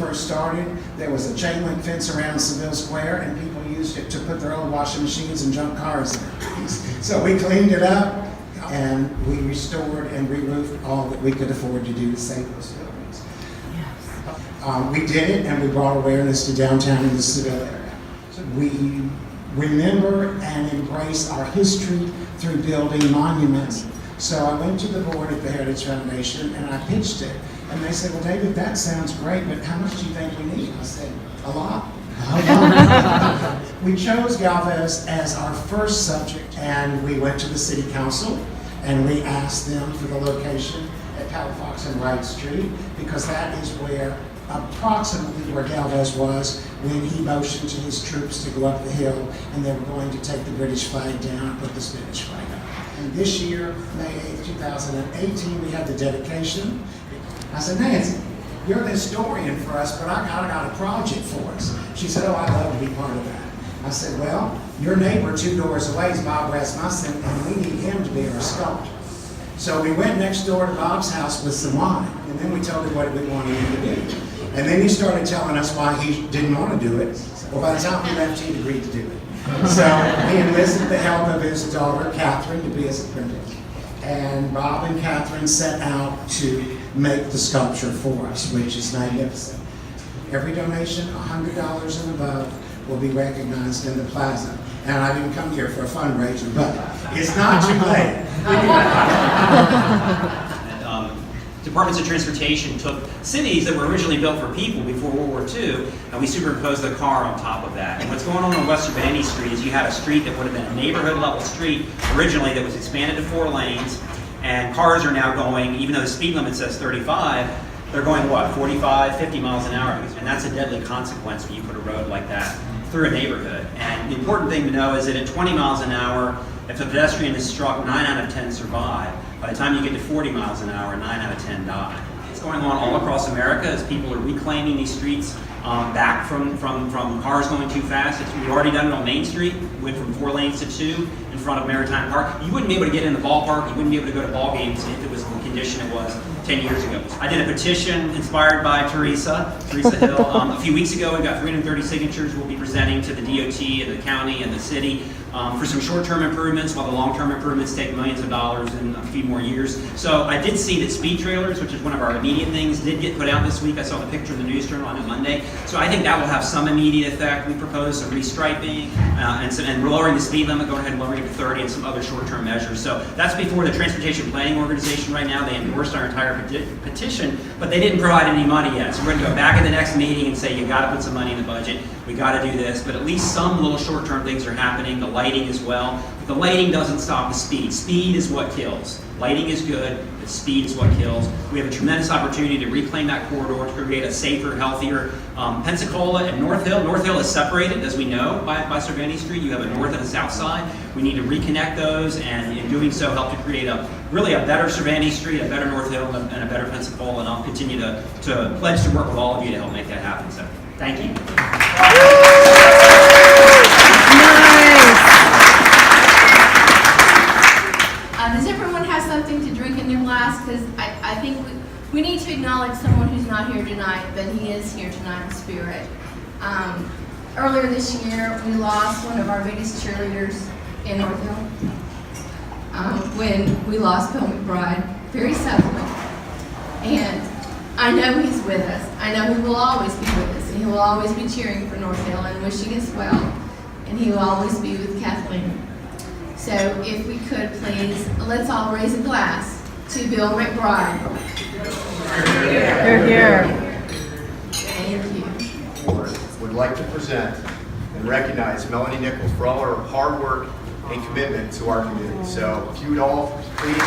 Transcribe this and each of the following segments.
first started, there was a chain link fence around Seville Square, and people used it to put their old washing machines and junk cars in. So we cleaned it up, and we restored and re-roofed all that we could afford to do to save those buildings. We did it, and we brought awareness to downtown in the Seville area. We remember and embrace our history through building monuments. So I went to the board at the Heritage Foundation and I pitched it. And they said, well, David, that sounds great, but how much do you think we need? I said, a lot. We chose Galvez as our first subject, and we went to the city council and we asked them for the location at Palafox and Wright Street, because that is where approximately where Galvez was when he motioned to his troops to go up the hill, and they were going to take the British flag down and put the Spanish flag up. And this year, May 8th, 2018, we had the dedication. I said, Nancy, you're the historian for us, but I got a project for us. She said, oh, I'd love to be part of that. I said, well, your neighbor 2 doors away is Bob Rasmussen, and we need him to be our sculptor. So we went next door to Bob's house with some wine, and then we told him what we wanted him to do. And then he started telling us why he didn't want to do it. Well, by the time we left, he agreed to do it. So he enlisted the help of his daughter, Catherine, to be his apprentice. And Bob and Catherine set out to make the sculpture for us, which is magnificent. Every donation, $100 and above, will be recognized in the plaza. And I didn't come here for a fundraiser, but it's not too late. Departments of Transportation took cities that were originally built for people before World War II, and we superimposed the car on top of that. And what's going on West Urbana Street is you had a street that would have been a neighborhood level street originally that was expanded to 4 lanes, and cars are now going, even though the speed limit says 35, they're going what, 45, 50 miles an hour, and that's a deadly consequence when you put a road like that through a neighborhood. And the important thing to know is that at 20 miles an hour, if a pedestrian is struck, 9 out of 10 survive. By the time you get to 40 miles an hour, 9 out of 10 die. It's going on all across America as people are reclaiming these streets back from cars going too fast. We've already done it on Main Street. We went from 4 lanes to 2 in front of Maritime Park. You wouldn't be able to get in the ballpark. You wouldn't be able to go to ball games if it was the condition it was 10 years ago. I did a petition inspired by Teresa Hill. A few weeks ago, we got 330 signatures. We'll be presenting to the DOT and the county and the city for some short-term improvements, while the long-term improvements take millions of dollars in a few more years. So I did see that speed trailers, which is one of our immediate things, did get put out this week. I saw the picture in the News Journal on a Monday. So I think that will have some immediate effect. We propose some restriping and lowering the speed limit, going ahead and lowering it to 30, and some other short-term measures. So that's before the Transportation Planning Organization right now. They endorsed our entire petition, but they didn't provide any money yet. So we're going to go back at the next meeting and say, you got to put some money in the budget. We got to do this, but at least some little short-term things are happening. The lighting as well. But the lighting doesn't stop the speed. Speed is what kills. Lighting is good, but speed is what kills. We have a tremendous opportunity to reclaim that corridor, to create a safer, healthier Pensacola and North Hill. North Hill is separated, as we know, by Cervantes Street. You have a north and a south side. We need to reconnect those, and in doing so, help to create really a better Cervantes Street, a better North Hill, and a better Pensacola. And I'll continue to pledge to work with all of you to help make that happen. So, thank you. Does everyone have something to drink in their glass? Because I think we need to acknowledge someone who's not here tonight, but he is here tonight in spirit. Earlier this year, we lost one of our biggest cheerleaders in North Hill when we lost Bill McBride very suddenly. And I know he's with us. I know he will always be with us, and he will always be cheering for North Hill and wishing us well. And he will always be with Kathleen. So if we could please, let's all raise a glass to Bill McBride. Here, here. Thank you. Would like to present and recognize Melanie Nichols for all her hard work and commitment to our community. So if you would all please.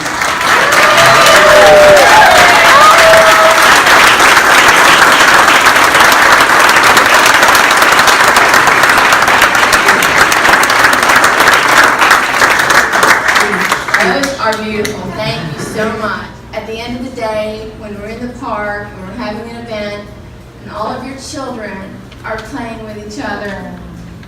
Are beautiful. Thank you so much. At the end of the day, when we're in the park and we're having an event and all of your children are playing with each other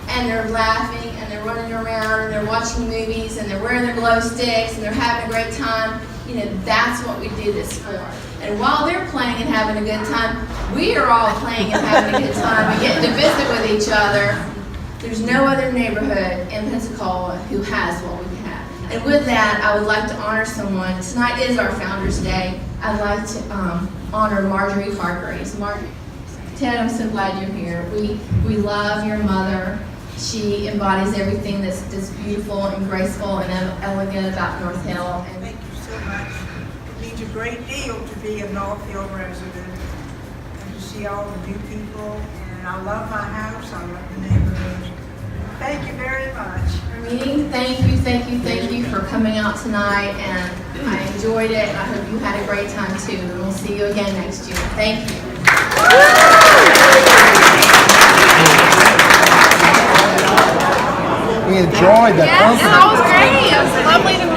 and they're laughing and they're running around and they're watching movies and they're wearing their glow sticks and they're having a great time, you know, that's what we do this for. And while they're playing and having a good time, we are all playing and having a good time and getting to visit with each other. There's no other neighborhood in Pensacola who has what we have. And with that, I would like to honor someone. Tonight is our Founders Day. I'd like to honor Margery Hargreaves. Ted, I'm so glad you're here. We love your mother. She embodies everything that's beautiful and graceful and elegant about North Hill. And thank you so much. It means a great deal to be a North Hill resident and to see all the new people. And I love my house. I love the neighborhood. Thank you very much. Armini, thank you for coming out tonight, and I enjoyed it. I hope you had a great time too, and we'll see you again next year. Thank you. We enjoyed that. Yes, that was great. It was lovely to